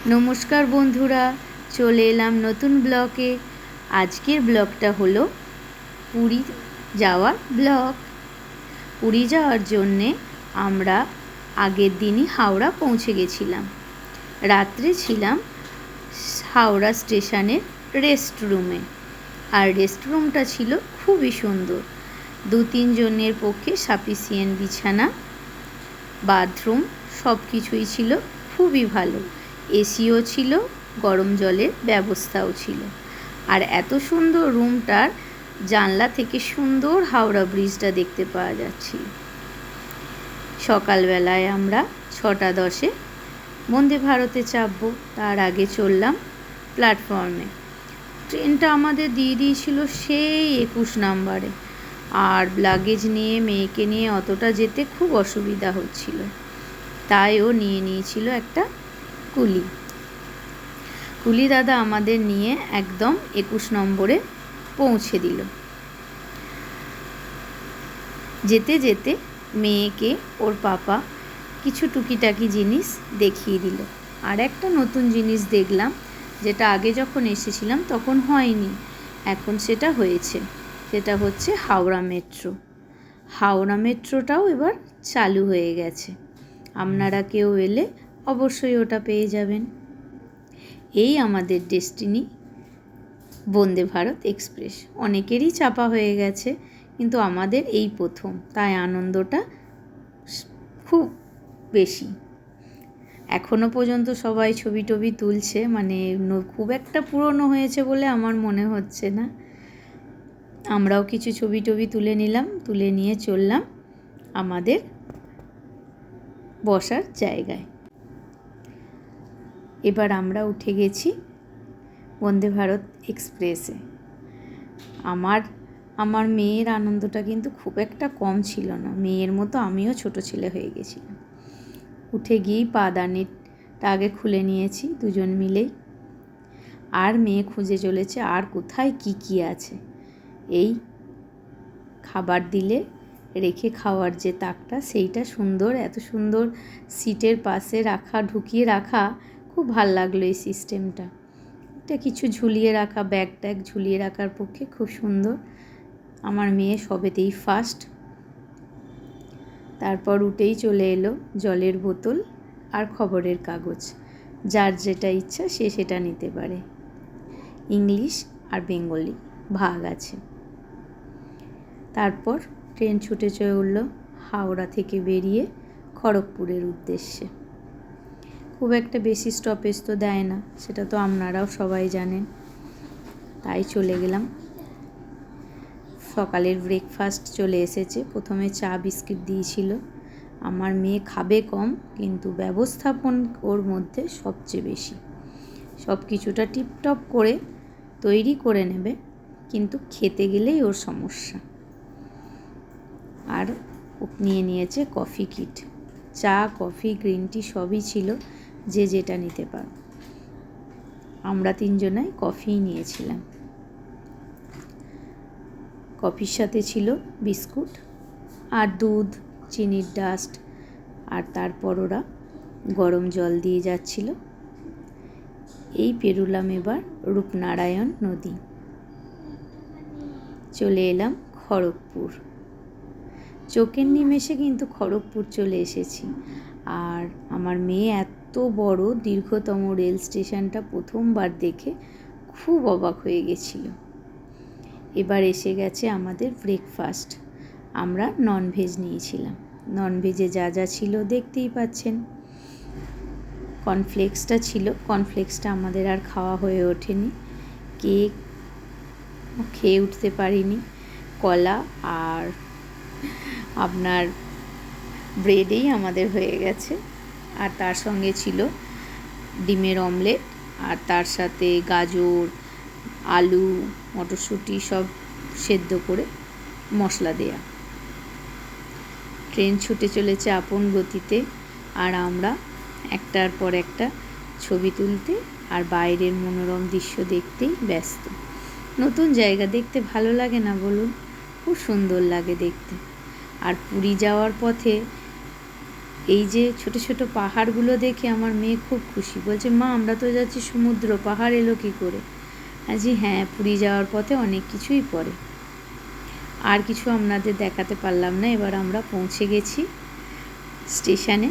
নমস্কার বন্ধুরা, চলে এলাম নতুন ব্লগে। আজকের ব্লগটা হলো পুরী যাওয়ার ব্লগ। পুরী যাওয়ার জন্যে আমরা আগের দিনই হাওড়া পৌঁছে গেছিলাম। রাত্রে ছিলাম হাওড়া স্টেশনের রেস্ট রুমে, আর রেস্ট রুমটা ছিল খুবই সুন্দর। 2-3 জনের পক্ষে সাফিসিয়েন্ট বিছানা, বাথরুম সব কিছুই ছিল খুবই ভালো। এসিও ছিল, গরম জলের ব্যবস্থাও ছিল। আর এত সুন্দর রুমটার জানলা থেকে সুন্দর হাওড়া ব্রিজটা দেখতে পাওয়া যাচ্ছিল। সকালবেলায় আমরা 6:10 বন্দে ভারতে চাপবো, তার আগে চললাম প্ল্যাটফর্মে। ট্রেনটা আমাদের দিয়ে দিয়েছিল সেই 21 নম্বরে, আর লাগেজ নিয়ে মেয়েকে নিয়ে অতটা যেতে খুব অসুবিধা হচ্ছিল, তাই ও নিয়ে নিয়েছিল একটা কুলি দাদা আমাদের নিয়ে একদম 21 নম্বরে পৌঁছে দিল। যেতে যেতে মেয়েকে ওর পাপা কিছু টুকিটাকি জিনিস দেখিয়ে দিল। আর একটা নতুন জিনিস দেখলাম, যেটা আগে যখন এসেছিলাম তখন হয়নি, এখন সেটা হয়েছে। সেটা হচ্ছে হাওড়া মেট্রো। হাওড়া মেট্রোটাও এবার চালু হয়ে গেছে। আপনারা কেউ এলে অবশ্যই ওটা পেয়ে যাবেন। এই আমাদের ডেস্টিনি বন্দে ভারত এক্সপ্রেস। অনেকেরই চাপা হয়ে গেছে, কিন্তু আমাদের এই প্রথম, তাই আনন্দটা খুব বেশি। এখনও পর্যন্ত সবাই ছবি টবি তুলছে, মানে খুব একটা পুরনো হয়েছে বলে আমার মনে হচ্ছে না। আমরাও কিছু ছবি টবি তুলে নিলাম, তুলে নিয়ে চললাম আমাদের বসার জায়গায়। এবার আমরা উঠে গেছি বন্দে ভারত এক্সপ্রেসে। আমার মেয়ের আনন্দটা কিন্তু খুব একটা কম ছিল না। মেয়ের মতো আমিও ছোট ছেলে হয়ে গেছিলাম। উঠে গিয়েই পাদানিটা আগে খুলে নিয়েছি দুজন মিলেই, আর মেয়ে খুঁজে চলেছে আর কোথায় কি আছে। এই খাবার দিলে রেখে খাওয়ার যে তাকটা, সেইটা সুন্দর, এত সুন্দর সিটের পাশে রাখা, ঢুকিয়ে রাখা, খুব ভাল লাগলো এই সিস্টেমটা। এটা কিছু ঝুলিয়ে রাখা, ব্যাগ ট্যাগ ঝুলিয়ে রাখার পক্ষে খুব সুন্দর। আমার মেয়ে সবেতেই ফার্স্ট। তারপর উঠেই চলে এলো জলের বোতল আর খবরের কাগজ। যার যেটা ইচ্ছা সে সেটা নিতে পারে। ইংলিশ আর বেঙ্গলি ভাগ আছে। তারপর ট্রেন ছুটে চলল হাওড়া থেকে বেরিয়ে খড়গপুরের উদ্দেশ্যে। খুব একটা বেশি স্টপেজ তো দেয় না, সেটা তো আপনারাও সবাই জানেন। তাই চলে গেলাম। সকালের ব্রেকফাস্ট চলে এসেছে। প্রথমে চা বিস্কিট দিয়েছিল। আমার মেয়ে খাবে কম, কিন্তু ব্যবস্থাপন ওর মধ্যে সবচেয়ে বেশি। সব কিছুটা টিপটপ করে তৈরি করে নেবে, কিন্তু খেতে গেলেই ওর সমস্যা। আর নিয়ে নিয়েছে কফি কিট। চা, কফি, গ্রিন টি সবই ছিল, যে যেটা নিতে পারো। আমরা 3 জনাই কফিই নিয়েছিলাম। কফির সাথে ছিল বিস্কুট আর দুধ, চিনির ডাস্ট। আর তারপর ওরা গরম জল দিয়ে যাচ্ছিল। এই পেরুলাম এবার রূপনারায়ণ নদী। চলে এলাম খড়গপুর। চোখের নিমেষে কিন্তু খড়গপুর চলে এসেছি। আর আমার মেয়ে এত বড় দীর্ঘতম রেল স্টেশনটা প্রথমবার দেখে খুব অবাক হয়ে গেছিল। এবার এসে গেছে আমাদের ব্রেকফাস্ট। আমরা ননভেজ নিয়েছিলাম। ননভেজে যা যা ছিল দেখতেই পাচ্ছেন। কর্নফ্লেক্সটা ছিল, কর্নফ্লেক্সটা আমাদের আর খাওয়া হয়ে ওঠেনি। কেক খেয়ে উঠতে পারিনি। কলা আর আপনার ব্রেডেই আমাদের হয়ে গেছে। আর তার সঙ্গে ছিল ডিমের অমলেট, আর তার সাথে গাজর, আলু, মটরশুঁটি সব সেদ্ধ করে মশলা দেয়া। ট্রেন ছুটে চলেছে আপন গতিতে, আর আমরা একটার পর একটা ছবি তুলতে আর বাইরের মনোরম দৃশ্য দেখতেই ব্যস্ত। নতুন জায়গা দেখতে ভালো লাগে না বলুন? খুব সুন্দর লাগে দেখতে। আর পুরী যাওয়ার পথে এই যে ছোট ছোট পাহাড়গুলো দেখে আমার মেয়ে খুব খুশি, বলছে মা আমরা তো যাচ্ছি সমুদ্র, পাহাড় এলো কী করে? জি হ্যাঁ, পুরী যাওয়ার পথে অনেক কিছুই পড়ে। আর কিছু আপনাদের দেখাতে পারলাম না। এবার আমরা পৌঁছে গেছি স্টেশনে।